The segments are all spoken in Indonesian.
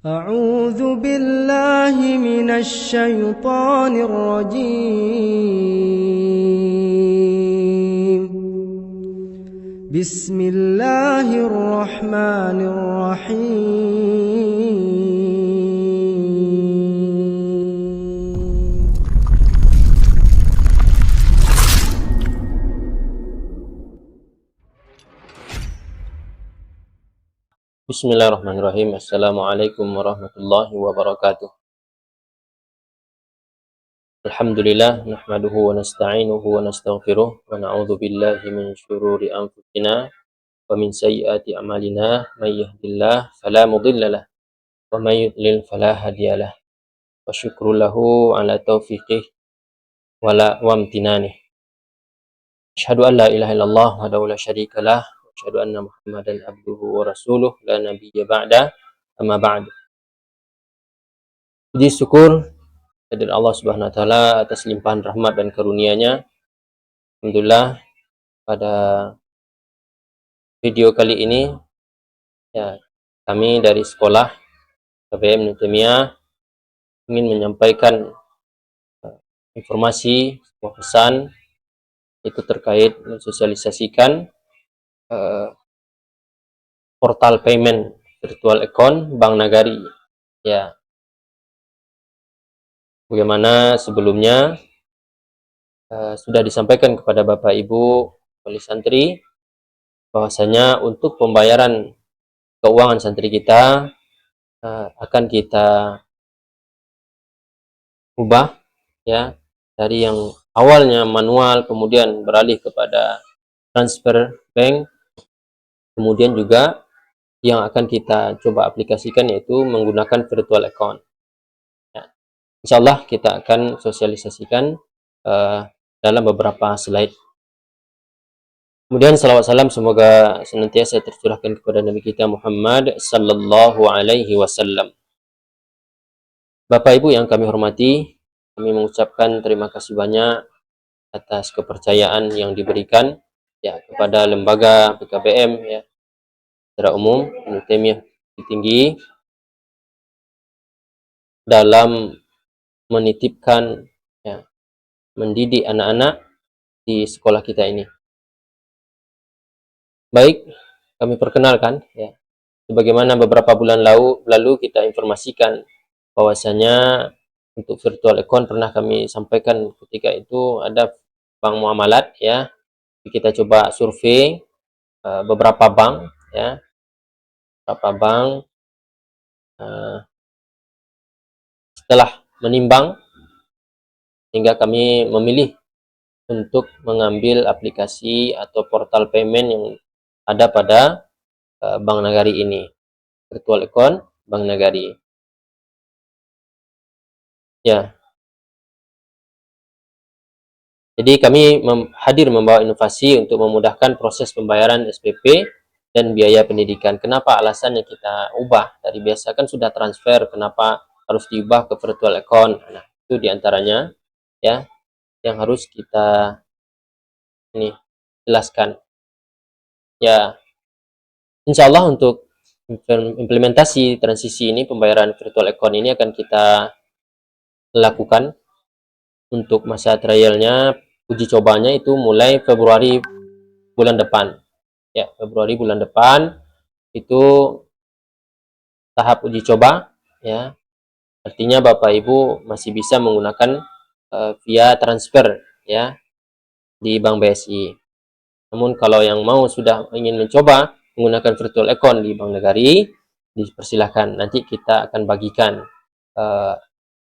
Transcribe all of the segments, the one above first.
أعوذ بالله من الشيطان الرجيم بسم الله الرحمن الرحيم Bismillahirrahmanirrahim. Assalamualaikum warahmatullahi wabarakatuh. Alhamdulillah, nahmaduhu wa nasta'inuhu wa nastaghfiruh wa na'udzu billahi min syururi anfusina wa min sayyiati a'malina. May yahdihillahu fala mudilla lahu wa may yudlil fala hadiyalah. Wa syukru lahu ala taufiqih wa amtinanih. Asyhadu an la ilaha illallah wahdahu la syarikalah wa asyhadu anna Muhammadan abduhu wa rasuluh la nabiyya ba'da. Amma ba'du. Puji syukur kepada Allah Subhanahu wa taala atas limpahan rahmat dan karunia-Nya. Alhamdulillah, pada video kali ini ya, kami dari sekolah KBM Ibnu Taimiyah ingin menyampaikan informasi, sebuah pesan itu terkait mensosialisasikan portal payment virtual account Bank Nagari. Ya, bagaimana sebelumnya sudah disampaikan kepada Bapak Ibu wali santri bahwasanya untuk pembayaran keuangan santri kita akan kita ubah ya, dari yang awalnya manual kemudian beralih kepada transfer bank, kemudian juga yang akan kita coba aplikasikan yaitu menggunakan virtual account ya. Insyaallah kita akan sosialisasikan dalam beberapa slide. Kemudian salawat salam semoga senantiasa tercurahkan kepada Nabi kita Muhammad sallallahu alaihi wasallam. Bapak Ibu yang kami hormati, kami mengucapkan terima kasih banyak atas kepercayaan yang diberikan ya kepada lembaga PKBM ya secara umum Ibnu Taimiyah Tinggi dalam menitipkan ya, mendidik anak-anak di sekolah kita ini. Baik, kami perkenalkan ya, sebagaimana beberapa bulan lalu kita informasikan bahwasanya untuk virtual account pernah kami sampaikan ketika itu ada bank muamalat ya. Kita coba survei beberapa bank ya, setelah menimbang sehingga kami memilih untuk mengambil aplikasi atau portal payment yang ada pada Bank Nagari ini, virtual account Bank Nagari. Ya. Jadi kami hadir membawa inovasi untuk memudahkan proses pembayaran SPP dan biaya pendidikan. Kenapa alasannya kita ubah? Dari biasa kan sudah transfer, kenapa harus diubah ke virtual account? Nah, itu diantaranya ya yang harus kita ini jelaskan. Ya, insya Allah untuk implementasi transisi ini, pembayaran virtual account ini akan kita lakukan untuk masa trialnya, uji cobanya itu mulai Februari bulan depan. Ya, Februari bulan depan itu tahap uji coba ya. Artinya Bapak Ibu masih bisa menggunakan via transfer ya di Bank BSI. Namun kalau yang mau sudah ingin mencoba menggunakan virtual account di Bank Nagari, dipersilahkan. Nanti kita akan bagikan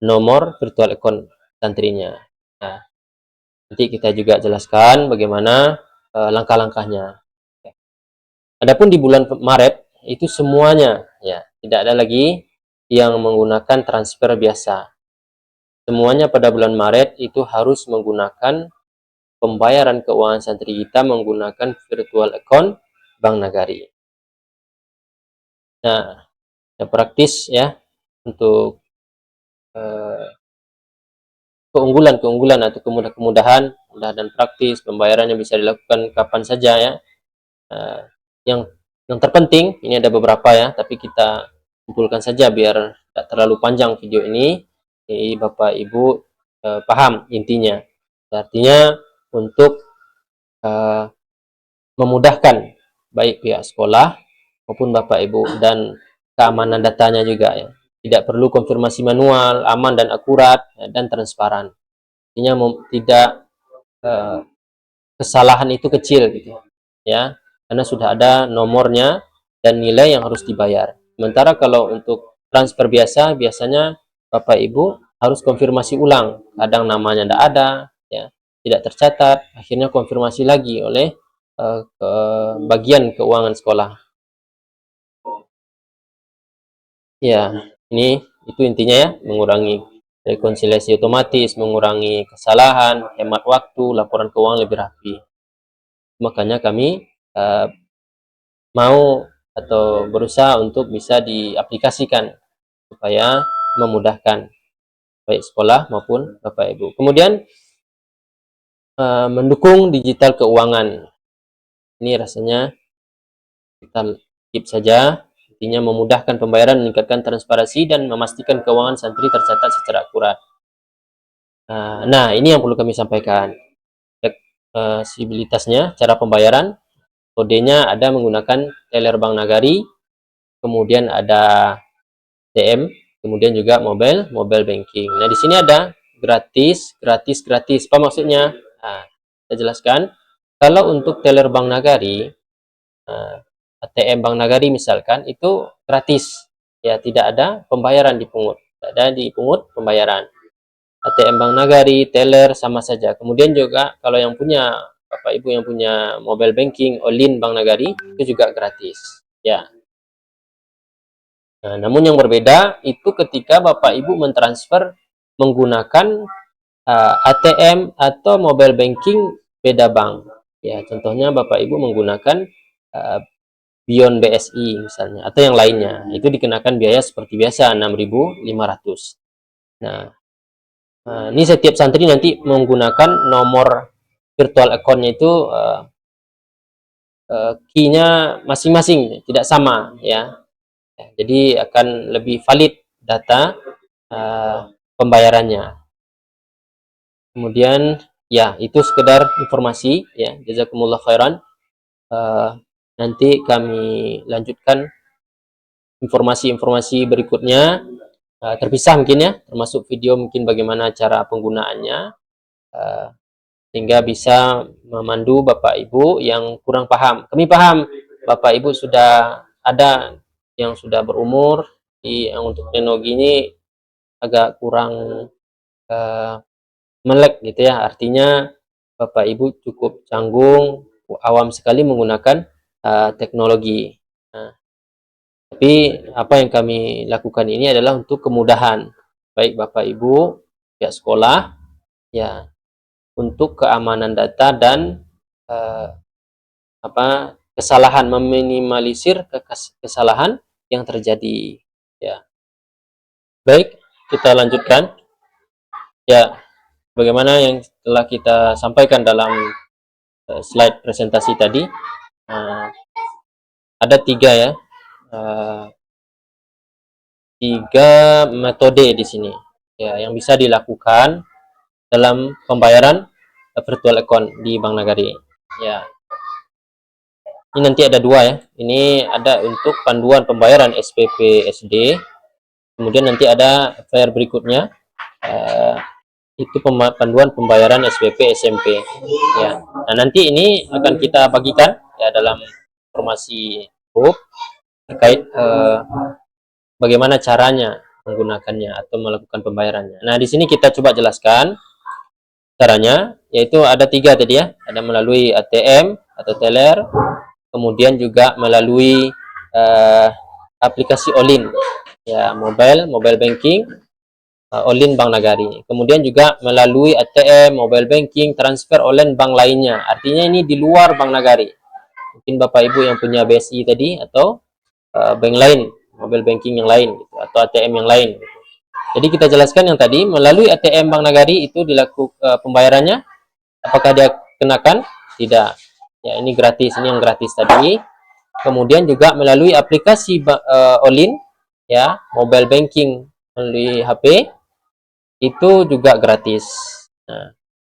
nomor virtual account santrinya. Nah, nanti kita juga jelaskan bagaimana langkah-langkahnya. Adapun di bulan Maret itu semuanya ya, tidak ada lagi yang menggunakan transfer biasa. Semuanya pada bulan Maret itu harus menggunakan pembayaran keuangan santri kita menggunakan virtual account Bank Nagari. Nah, yang praktis ya untuk keunggulan atau kemudahan dan praktis pembayarannya bisa dilakukan kapan saja ya. Yang terpenting ini ada beberapa ya, tapi kita simpulkan saja biar tidak terlalu panjang video ini. Jadi Bapak Ibu paham intinya. Artinya untuk memudahkan baik pihak sekolah maupun Bapak Ibu dan keamanan datanya juga ya. Tidak perlu konfirmasi manual, aman dan akurat ya, dan transparan. Artinya tidak kesalahan itu kecil gitu ya, karena sudah ada nomornya dan nilai yang harus dibayar. Sementara kalau untuk transfer biasa, biasanya Bapak Ibu harus konfirmasi ulang, kadang namanya tidak ada ya, tidak tercatat, akhirnya konfirmasi lagi oleh ke bagian keuangan sekolah ya. Ini itu intinya ya, mengurangi rekonsiliasi otomatis, mengurangi kesalahan, hemat waktu, laporan keuangan lebih rapi. Makanya kami mau atau berusaha untuk bisa diaplikasikan supaya memudahkan baik sekolah maupun Bapak Ibu. Kemudian mendukung digital keuangan. Ini rasanya kita skip saja. Intinya memudahkan pembayaran, meningkatkan transparansi dan memastikan keuangan santri tercatat secara akurat. Nah, ini yang perlu kami sampaikan. Fleksibilitasnya, cara pembayaran, kodenya ada menggunakan teller Bank Nagari, kemudian ada ATM, kemudian juga mobile banking. Nah, di sini ada gratis. Apa maksudnya? Nah, saya jelaskan. Kalau untuk teller Bank Nagari, ATM Bank Nagari misalkan, itu gratis. Ya, tidak ada pembayaran dipungut. Tidak ada dipungut pembayaran. ATM Bank Nagari, teller sama saja. Kemudian juga kalau yang punya Bapak Ibu yang punya mobile banking, Olin Bank Nagari, itu juga gratis. Ya. Nah, namun yang berbeda itu ketika Bapak Ibu mentransfer menggunakan ATM atau mobile banking beda bank. Ya, contohnya Bapak Ibu menggunakan Beyond BSI misalnya atau yang lainnya. Itu dikenakan biaya seperti biasa 6.500. Nah, ini setiap santri nanti menggunakan nomor virtual account-nya itu key-nya masing-masing, tidak sama ya. Jadi akan lebih valid data pembayarannya. Kemudian ya itu sekedar informasi ya, jazakumullah khairan. Nanti kami lanjutkan informasi-informasi berikutnya terpisah mungkin ya, termasuk video mungkin bagaimana cara penggunaannya sehingga bisa memandu Bapak Ibu yang kurang paham. Kami paham Bapak Ibu sudah ada yang sudah berumur yang untuk teknologi ini agak kurang melek gitu ya, artinya Bapak Ibu cukup canggung, awam sekali menggunakan teknologi. Nah, tapi apa yang kami lakukan ini adalah untuk kemudahan baik Bapak Ibu pihak sekolah ya, untuk keamanan data dan kesalahan, meminimalisir kesalahan yang terjadi ya. Baik, kita lanjutkan ya. Bagaimana yang telah kita sampaikan dalam slide presentasi tadi, ada tiga ya, tiga metode di sini ya yang bisa dilakukan dalam pembayaran virtual account di Bank Nagari ya. Ini nanti ada dua ya, ini ada untuk panduan pembayaran SPP SD, kemudian nanti ada flyer berikutnya itu panduan pembayaran SPP SMP ya. Nah, nanti ini akan kita bagikan ya dalam informasi grup terkait bagaimana caranya menggunakannya atau melakukan pembayarannya. Nah, di sini kita coba jelaskan caranya, yaitu ada tiga tadi ya, ada melalui ATM atau teller, kemudian juga melalui aplikasi Olin ya, mobile banking Olin Bank Nagari, kemudian juga melalui ATM, mobile banking, transfer online bank lainnya. Artinya ini di luar Bank Nagari. Mungkin Bapak Ibu yang punya BSI tadi atau bank lain, mobile banking yang lain gitu, atau ATM yang lain gitu. Jadi kita jelaskan yang tadi melalui ATM Bank Nagari itu dilakukan pembayarannya, apakah dia kenakan? Tidak. Ya, ini gratis, ini yang gratis tadi. Kemudian juga melalui aplikasi Olin ya, mobile banking melalui HP itu juga gratis.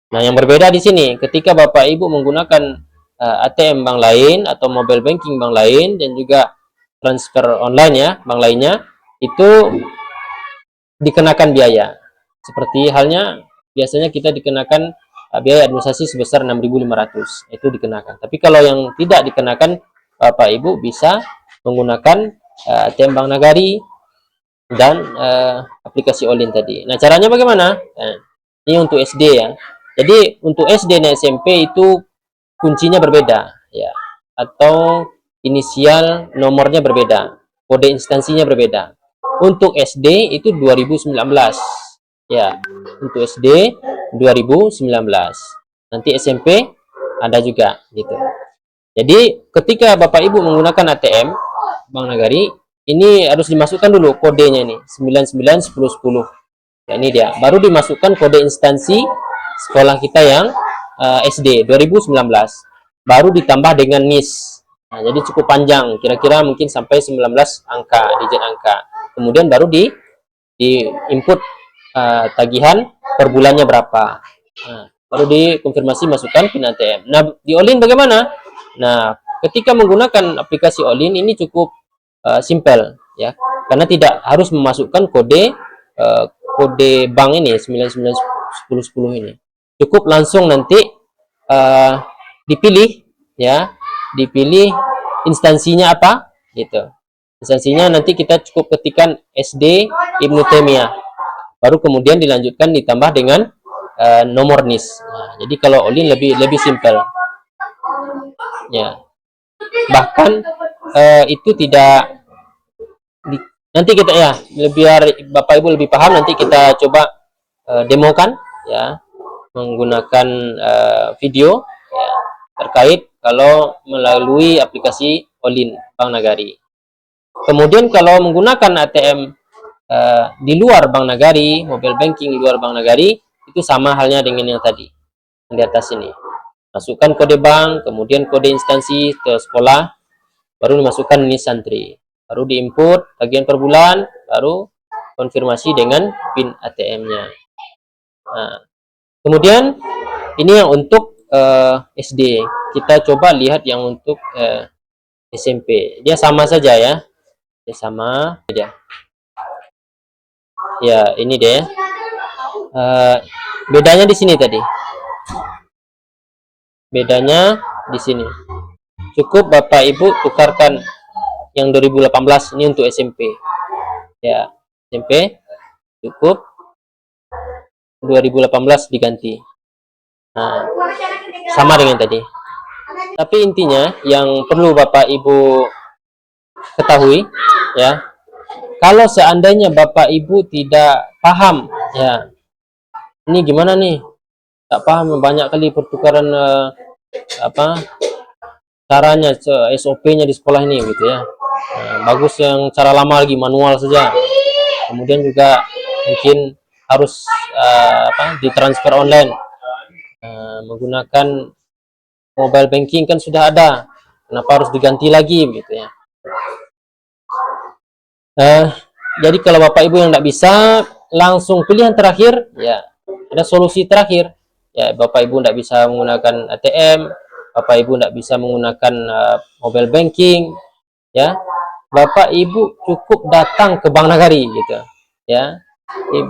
Nah, yang berbeda di sini ketika Bapak Ibu menggunakan ATM bank lain atau mobile banking bank lain dan juga transfer online ya, bank lainnya itu dikenakan biaya. Seperti halnya biasanya kita dikenakan biaya administrasi sebesar 6.500 itu dikenakan. Tapi kalau yang tidak dikenakan, Bapak Ibu bisa menggunakan ATM Bank Nagari dan aplikasi Olin tadi. Nah, caranya bagaimana? Nah, ini untuk SD ya. Jadi untuk SD dan SMP itu kuncinya berbeda ya, atau inisial nomornya berbeda, kode instansinya berbeda. Untuk SD itu 2019 ya, untuk SD 2019. Nanti SMP ada juga gitu. Jadi ketika Bapak Ibu menggunakan ATM Bank Nagari, ini harus dimasukkan dulu kodenya ini 991010. Ya, ini dia. Baru dimasukkan kode instansi sekolah kita yang SD 2019. Baru ditambah dengan NIS. Nah, jadi cukup panjang, kira-kira mungkin sampai 19 angka, digit angka. Kemudian baru di input tagihan per bulannya berapa. Nah, baru dikonfirmasi masukkan PIN ATM. Nah, di Olin bagaimana? Nah, ketika menggunakan aplikasi Olin ini cukup simple ya, karena tidak harus memasukkan kode bank ini 991010 ini. Cukup langsung nanti dipilih ya, dipilih instansinya apa gitu. Instansinya nanti kita cukup ketikkan SD Ibnu Taimiyah. Baru kemudian dilanjutkan ditambah dengan nomor NIS. Nah, jadi kalau Olin lebih simpel. Ya. Bahkan itu tidak nanti kita ya, biar Bapak Ibu lebih paham, nanti kita coba demokan ya, menggunakan video ya, terkait kalau melalui aplikasi Olin Bank Nagari. Kemudian kalau menggunakan ATM di luar Bank Nagari, mobile banking di luar Bank Nagari, itu sama halnya dengan yang tadi, yang di atas ini. Masukkan kode bank, kemudian kode instansi ke sekolah, baru dimasukkan NIS santri. Baru diinput tagihan per bulan, baru konfirmasi dengan PIN ATM-nya. Nah, kemudian ini yang untuk SD. Kita coba lihat yang untuk SMP. Dia sama saja ya. Dia sama aja. Ya, ini deh. Bedanya di sini tadi. Bedanya di sini. Cukup Bapak Ibu tukarkan yang 2018 ini untuk SMP. Ya, SMP cukup 2018 diganti. Nah, sama dengan tadi. Tapi intinya yang perlu Bapak Ibu ketahui ya, kalau seandainya Bapak Ibu tidak paham ya, ini gimana nih, tak paham, banyak kali pertukaran caranya, SOP-nya di sekolah ini gitu ya. Nah, bagus yang cara lama lagi, manual saja. Kemudian juga mungkin harus ditransfer online, menggunakan mobile banking kan sudah ada, kenapa harus diganti lagi gitu ya. Jadi kalau Bapak Ibu yang tidak bisa, langsung pilihan terakhir ya, ada solusi terakhir ya. Bapak Ibu tidak bisa menggunakan ATM, Bapak Ibu tidak bisa menggunakan mobile banking ya, Bapak Ibu cukup datang ke Bank Nagari gitu ya.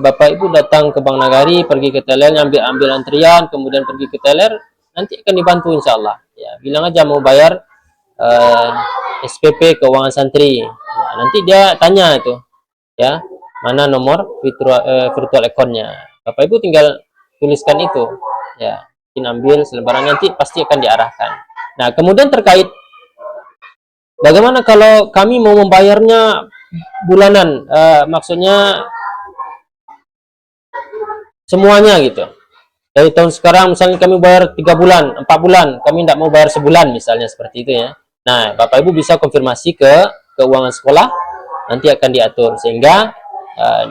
Bapak Ibu datang ke Bank Nagari, pergi ke teller, ambil antrian, kemudian pergi ke teller, nanti akan dibantu insya Allah ya. Bilang aja mau bayar SPP keuangan santri, nah, nanti dia tanya itu ya, mana nomor virtual account-nya. Bapak Ibu tinggal tuliskan itu ya, ambil selebaran, nanti pasti akan diarahkan. Nah, kemudian terkait bagaimana kalau kami mau membayarnya bulanan, maksudnya semuanya gitu. Dari tahun sekarang misalnya kami bayar 3 bulan, 4 bulan, kami tidak mau bayar sebulan misalnya, seperti itu ya. Nah, Bapak Ibu bisa konfirmasi ke keuangan sekolah, nanti akan diatur sehingga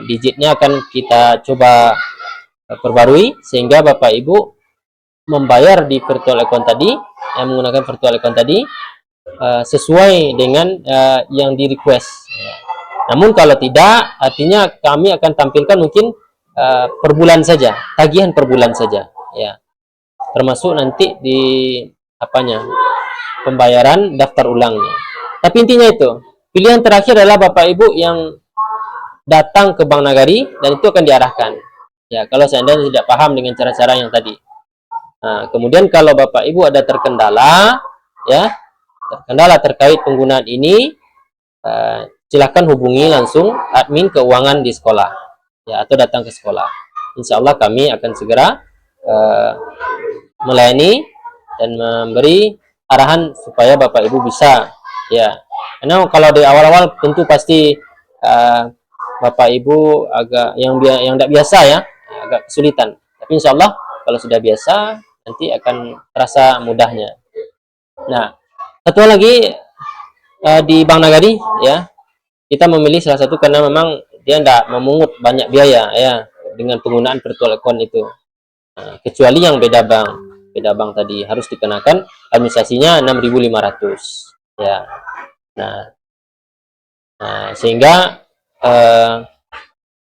digitnya akan kita coba perbarui sehingga Bapak Ibu membayar di virtual account tadi, menggunakan virtual account tadi sesuai dengan yang di request. Namun kalau tidak, artinya kami akan tampilkan mungkin per bulan saja, tagihan per bulan saja, ya. Termasuk nanti di apanya, pembayaran daftar ulangnya. Tapi intinya itu, pilihan terakhir adalah Bapak Ibu yang datang ke Bank Nagari dan itu akan diarahkan. Ya, kalau seandainya tidak paham dengan cara-cara yang tadi. Nah, kemudian kalau Bapak Ibu ada terkendala, ya, terkendala terkait penggunaan ini, silakan hubungi langsung admin keuangan di sekolah, ya, atau datang ke sekolah. Insya Allah kami akan segera melayani dan memberi arahan supaya Bapak Ibu bisa, ya. Karena kalau di awal-awal tentu pasti Bapak Ibu agak yang tidak biasa, ya, agak kesulitan. Tapi insya Allah kalau sudah biasa nanti akan terasa mudahnya. Nah, satu lagi di Bank Nagari, ya, kita memilih salah satu karena memang dia tidak memungut banyak biaya, ya, dengan penggunaan virtual account itu. Nah, kecuali yang beda bank tadi harus dikenakan administrasinya 6.500, ya. Nah, sehingga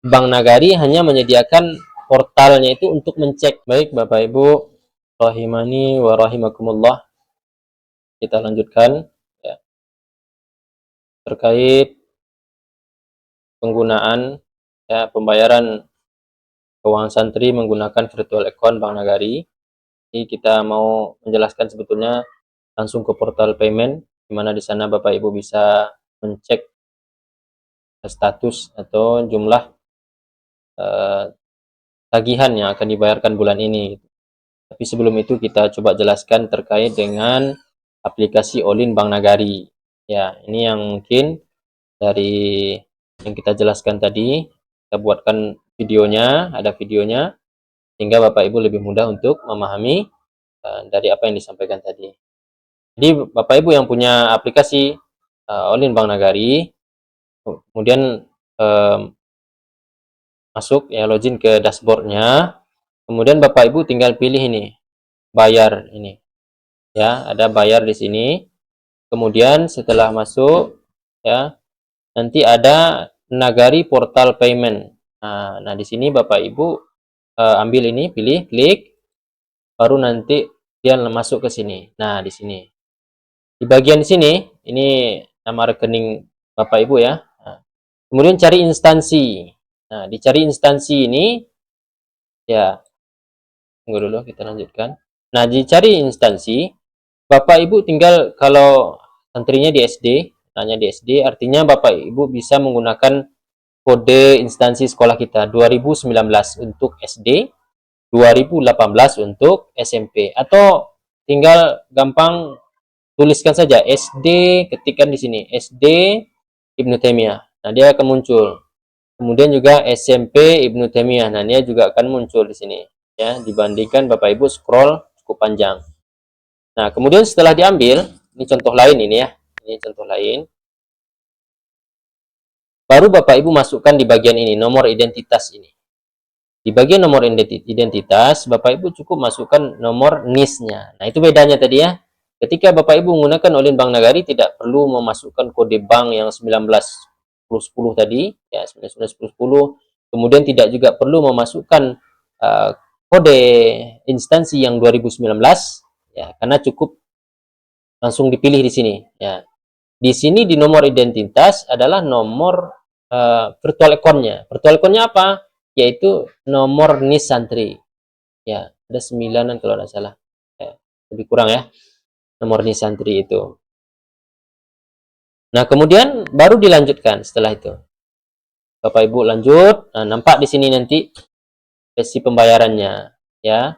Bank Nagari hanya menyediakan portalnya itu untuk mencek. Baik Bapak Ibu rahimani wa rahimakumullah, kita lanjutkan, ya, terkait penggunaan, ya, pembayaran keuangan santri menggunakan virtual account Bank Nagari. Ini kita mau menjelaskan sebetulnya langsung ke portal payment, di mana di sana Bapak Ibu bisa mencek status atau jumlah tagihan yang akan dibayarkan bulan ini. Tapi sebelum itu kita coba jelaskan terkait dengan aplikasi Olin Bank Nagari. Ya, ini yang mungkin dari yang kita jelaskan tadi, kita buatkan videonya, ada videonya, sehingga Bapak Ibu lebih mudah untuk memahami dari apa yang disampaikan tadi. Jadi Bapak Ibu yang punya aplikasi Olin Bank Nagari, kemudian masuk, ya, login ke dashboardnya, kemudian Bapak Ibu tinggal pilih ini, bayar ini, ya, ada bayar di sini. Kemudian setelah masuk, ya, nanti ada Nagari Portal Payment. Nah, di sini Bapak Ibu ambil ini, pilih, klik, baru nanti dia masuk ke sini. Nah, di sini. Di bagian sini, ini nama rekening Bapak Ibu, ya. Nah, kemudian cari instansi. Nah, dicari instansi ini, ya, tunggu dulu, kita lanjutkan. Nah, dicari instansi, Bapak Ibu tinggal, kalau santrinya di SD, tanya di SD, artinya Bapak Ibu bisa menggunakan kode instansi sekolah kita 2019 untuk SD, 2018 untuk SMP, atau tinggal gampang tuliskan saja SD, ketikkan di sini SD Ibnu Taimiyah. Nah, dia akan muncul. Kemudian juga SMP Ibnu Taimiyah. Nah, dia juga akan muncul di sini, ya, dibandingkan Bapak Ibu scroll cukup panjang. Nah, kemudian setelah diambil, ini contoh lain ini, ya. Ini contoh lain. Baru Bapak Ibu masukkan di bagian ini, nomor identitas ini. Di bagian nomor identitas, Bapak Ibu cukup masukkan nomor NIS-nya. Nah, itu bedanya tadi, ya. Ketika Bapak Ibu menggunakan Olin Bank Nagari, tidak perlu memasukkan kode bank yang 1910 tadi, ya, 1910. Kemudian tidak juga perlu memasukkan kode instansi yang 2019, ya, karena cukup langsung dipilih di sini, ya. Di sini di nomor identitas adalah nomor virtual account-nya. Virtual account-nya apa? Yaitu nomor NIS santri. Ya, ada 9-an kalau tidak salah. Ya, lebih kurang, ya, nomor NIS santri itu. Nah, kemudian baru dilanjutkan setelah itu. Bapak Ibu lanjut. Nah, nampak di sini nanti sesi pembayarannya, ya,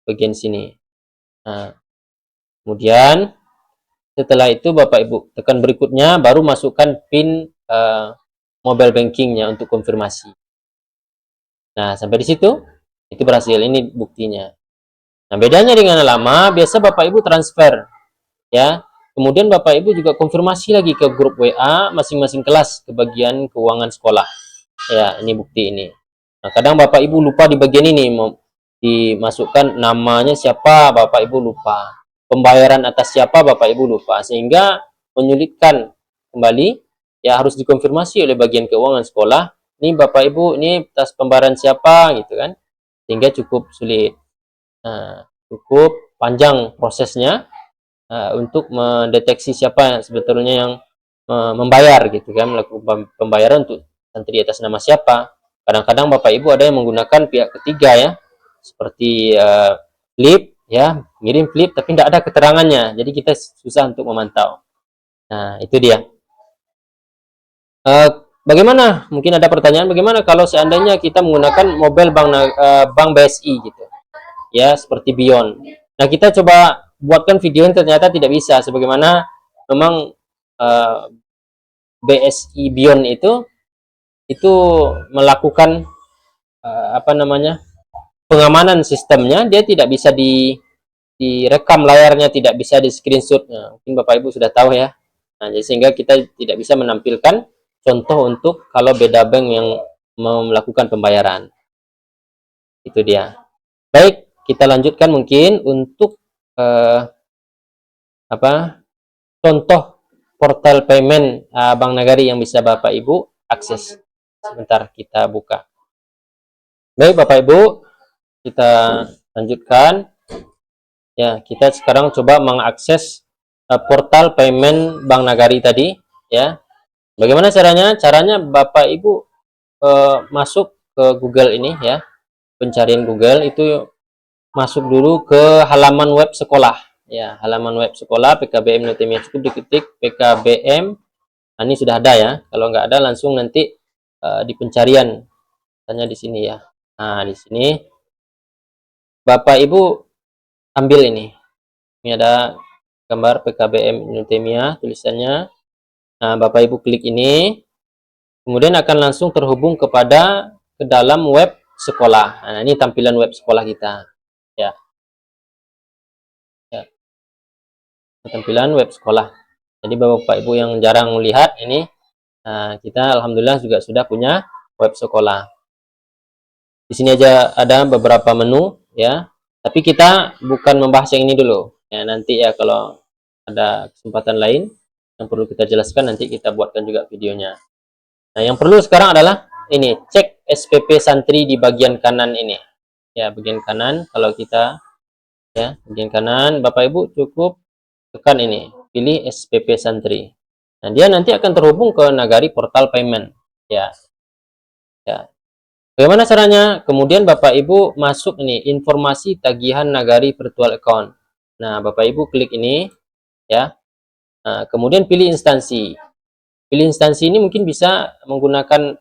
bagian sini. Nah, kemudian setelah itu Bapak Ibu tekan berikutnya, baru masukkan PIN mobile bankingnya untuk konfirmasi. Nah, sampai di situ itu berhasil. Ini buktinya. Nah, bedanya dengan lama, biasa Bapak Ibu transfer, ya. Kemudian Bapak Ibu juga konfirmasi lagi ke grup WA masing-masing kelas ke bagian keuangan sekolah. Ya, ini bukti ini. Nah, kadang Bapak Ibu lupa di bagian ini, dimasukkan namanya siapa, Bapak Ibu lupa. Pembayaran atas siapa, Bapak Ibu lupa. Sehingga menyulitkan kembali ya harus dikonfirmasi oleh bagian keuangan sekolah. Ini Bapak Ibu, ini tas pembayaran siapa gitu kan, sehingga cukup sulit. Cukup panjang prosesnya untuk mendeteksi siapa yang sebetulnya yang membayar gitu kan, melakukan pembayaran untuk santri atas nama siapa. Kadang-kadang Bapak Ibu ada yang menggunakan pihak ketiga ya, seperti flip ya, ngirim flip tapi tidak ada keterangannya, jadi kita susah untuk memantau. Nah itu dia. Bagaimana? Mungkin ada pertanyaan, bagaimana kalau seandainya kita menggunakan mobile bank BSI gitu ya, seperti Beyond. Nah kita coba buatkan video yang ternyata tidak bisa, sebagaimana memang BSI Beyond itu melakukan pengamanan sistemnya, dia tidak bisa direkam layarnya, tidak bisa di screenshot. Nah, mungkin Bapak Ibu sudah tahu ya. Nah, jadi sehingga kita tidak bisa menampilkan contoh untuk kalau beda bank yang melakukan pembayaran. Itu dia. Baik, kita lanjutkan mungkin untuk contoh portal payment Bank Nagari yang bisa Bapak Ibu akses. Sebentar kita buka. Baik Bapak Ibu, kita lanjutkan. Ya, kita sekarang coba mengakses portal payment Bank Nagari tadi ya. Bagaimana caranya? Caranya Bapak Ibu masuk ke Google ini ya. Pencarian Google itu masuk dulu ke halaman web sekolah ya, halaman web sekolah PKBM Nutemia, cukup diketik PKBM. Nah, ini sudah ada ya. Kalau nggak ada langsung nanti di pencarian tanya di sini ya. Nah, di sini Bapak Ibu ambil ini. Ini ada gambar PKBM Nutemia tulisannya. Nah, Bapak Ibu klik ini, kemudian akan langsung terhubung ke dalam web sekolah. Nah, ini tampilan web sekolah kita. Ya. Ya. Tampilan web sekolah. Jadi Bapak Ibu yang jarang melihat ini, kita alhamdulillah juga sudah punya web sekolah. Di sini aja ada beberapa menu ya. Tapi kita bukan membahas yang ini dulu. Ya, nanti ya kalau ada kesempatan lain yang perlu kita jelaskan, nanti kita buatkan juga videonya. Nah, yang perlu sekarang adalah ini, cek SPP santri di bagian kanan ini. Ya, bagian kanan kalau kita ya, bagian kanan Bapak Ibu cukup tekan ini, pilih SPP santri. Nah, dia nanti akan terhubung ke Nagari portal payment. Ya. Ya. Bagaimana caranya? Kemudian Bapak Ibu masuk ini, informasi tagihan Nagari virtual account. Nah, Bapak Ibu klik ini ya. Nah, kemudian pilih instansi. Pilih instansi ini mungkin bisa menggunakan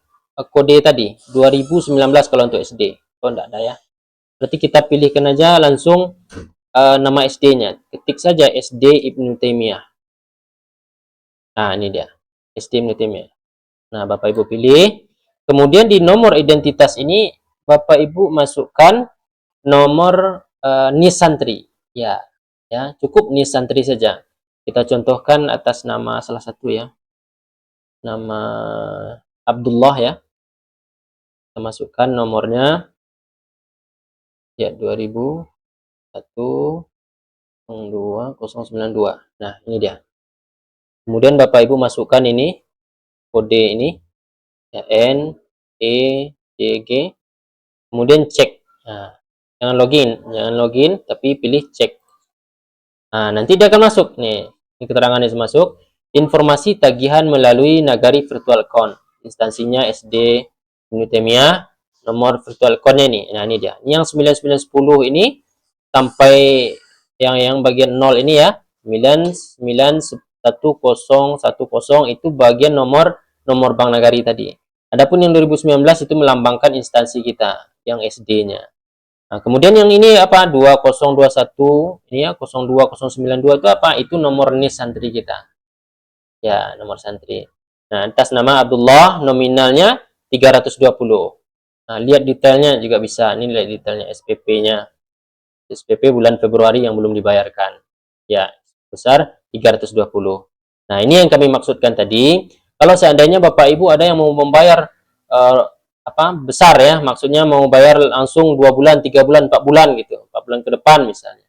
kode tadi 2019 kalau untuk SD. Oh, enggak ada ya. Berarti kita pilihkan aja langsung nama SD-nya. Ketik saja SD Ibnu Taimiyah. Nah, ini dia. SD Ibnu Taimiyah. Nah, Bapak Ibu pilih. Kemudian di nomor identitas ini Bapak Ibu masukkan nomor NIS santri. Ya, cukup NIS santri saja. Kita contohkan atas nama salah satu ya. Nama Abdullah ya. Kita masukkan nomornya ya 2001020092. Nah, ini dia. Kemudian Bapak Ibu masukkan ini kode ini ya, N E D G. Kemudian cek. Nah, jangan login tapi pilih cek. Nah, nanti dia akan masuk nih. Ini keterangannya masuk. Informasi tagihan melalui Nagari virtual account. Instansinya SD Ibnu Taimiyah, nomor virtual account-nya ini. Nah, ini dia. Ini yang 9910 ini sampai yang bagian 0 ini ya. 991010 itu bagian nomor Bank Nagari tadi. Adapun yang 2019 itu melambangkan instansi kita yang SD-nya. Nah, kemudian yang ini apa? 2021 ini ya, 02092 itu apa? Itu nomor NIS santri kita. Ya, nomor santri. Nah, atas nama Abdullah, nominalnya 320. Nah, lihat detailnya juga bisa. Ini lihat detailnya SPP-nya. SPP bulan Februari yang belum dibayarkan. Ya, besar 320. Nah, ini yang kami maksudkan tadi. Kalau seandainya Bapak Ibu ada yang mau membayar besar ya, maksudnya mau bayar langsung 2 bulan, 3 bulan, 4 bulan gitu. 4 bulan ke depan misalnya.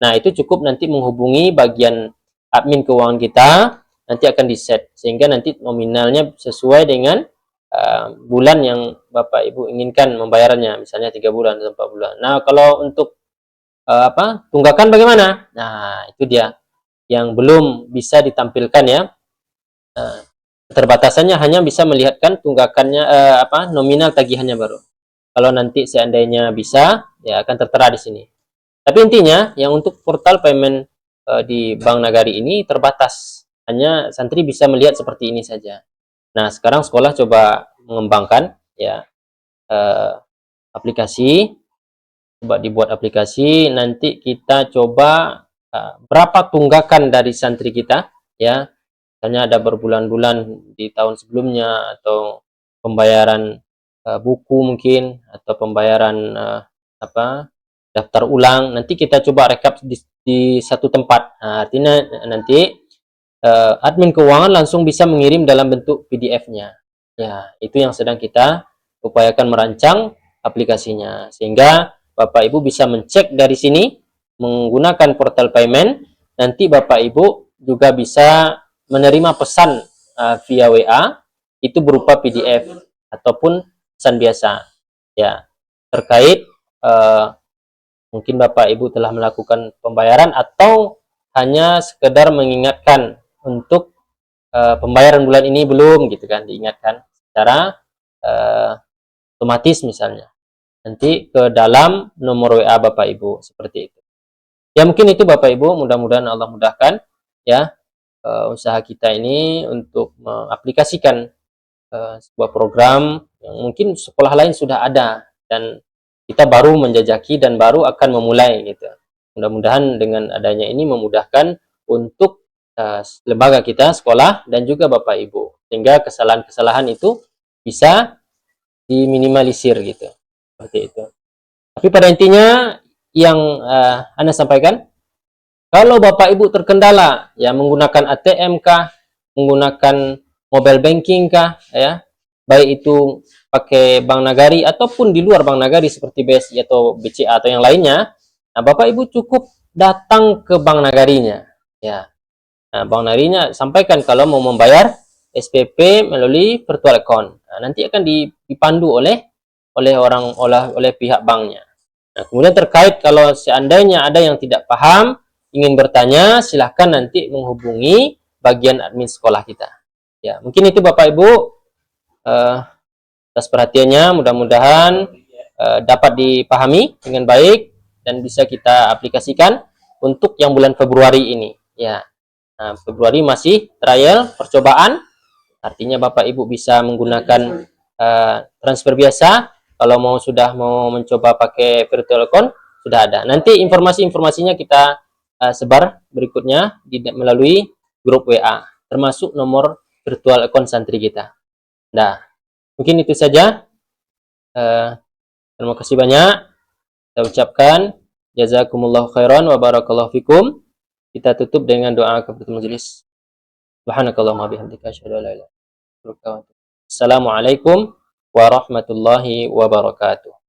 Nah, itu cukup nanti menghubungi bagian admin keuangan kita. nanti akan di-set sehingga nanti nominalnya sesuai dengan bulan yang Bapak Ibu inginkan membayarannya, misalnya 3 bulan atau 4 bulan. Nah, kalau untuk tunggakan bagaimana? Nah, itu dia yang belum bisa ditampilkan ya. Keterbatasannya hanya bisa melihatkan tunggakannya nominal tagihannya baru. Kalau nanti seandainya bisa, ya akan tertera di sini. Tapi intinya yang untuk portal payment di Bank Nagari ini terbatas. Hanya santri bisa melihat seperti ini saja. Nah, sekarang sekolah coba mengembangkan ya aplikasi, coba dibuat aplikasi, nanti kita coba berapa tunggakan dari santri kita ya. Misalnya ada berbulan-bulan di tahun sebelumnya atau pembayaran buku mungkin atau pembayaran daftar ulang, nanti kita coba rekap di satu tempat. Nah, artinya nanti admin keuangan langsung bisa mengirim dalam bentuk PDF-nya. Ya, itu yang sedang kita upayakan merancang aplikasinya sehingga Bapak Ibu bisa mencek dari sini menggunakan portal payment. Nanti Bapak Ibu juga bisa menerima pesan via WA itu berupa PDF ataupun pesan biasa ya terkait mungkin Bapak Ibu telah melakukan pembayaran atau hanya sekedar mengingatkan untuk pembayaran bulan ini belum gitu kan, diingatkan secara otomatis misalnya nanti ke dalam nomor WA Bapak Ibu seperti itu. Ya mungkin itu Bapak Ibu, mudah-mudahan Allah mudahkan ya usaha kita ini untuk mengaplikasikan sebuah program yang mungkin sekolah lain sudah ada dan kita baru menjajaki dan baru akan memulai gitu. Mudah-mudahan dengan adanya ini memudahkan untuk lembaga kita, sekolah dan juga Bapak Ibu sehingga kesalahan-kesalahan itu bisa diminimalisir gitu. Seperti itu. Tapi pada intinya yang Anda sampaikan, kalau Bapak Ibu terkendala ya menggunakan ATM kah, menggunakan mobile banking kah ya, baik itu pakai Bank Nagari ataupun di luar Bank Nagari seperti BSI atau BCA atau yang lainnya, nah Bapak Ibu cukup datang ke Bank Nagarinya ya. Nah, Bank Nagarinya sampaikan kalau mau membayar SPP melalui virtual account. Nah, nanti akan dipandu oleh pihak banknya. Nah, kemudian terkait kalau seandainya ada yang tidak paham, ingin bertanya, silahkan nanti menghubungi bagian admin sekolah kita. Ya, mungkin itu Bapak Ibu atas perhatiannya, mudah-mudahan dapat dipahami dengan baik dan bisa kita aplikasikan untuk yang bulan Februari ini. Ya, nah, Februari masih trial percobaan, artinya Bapak Ibu bisa menggunakan transfer biasa. Kalau sudah mau mencoba pakai virtual account sudah ada. Nanti informasi-informasinya kita sebar berikutnya melalui grup WA, termasuk nomor virtual account santri kita. Nah, mungkin itu saja. Terima kasih banyak. Saya ucapkan jazakumullahu khairan wa barakallahu fikum. Kita tutup dengan doa kafaratul majelis. Subhanakallahumma bihamdika asyhadu an la ilaha illa anta astaghfiruka wa atubu ilaik. Assalamualaikum warahmatullahi wabarakatuh.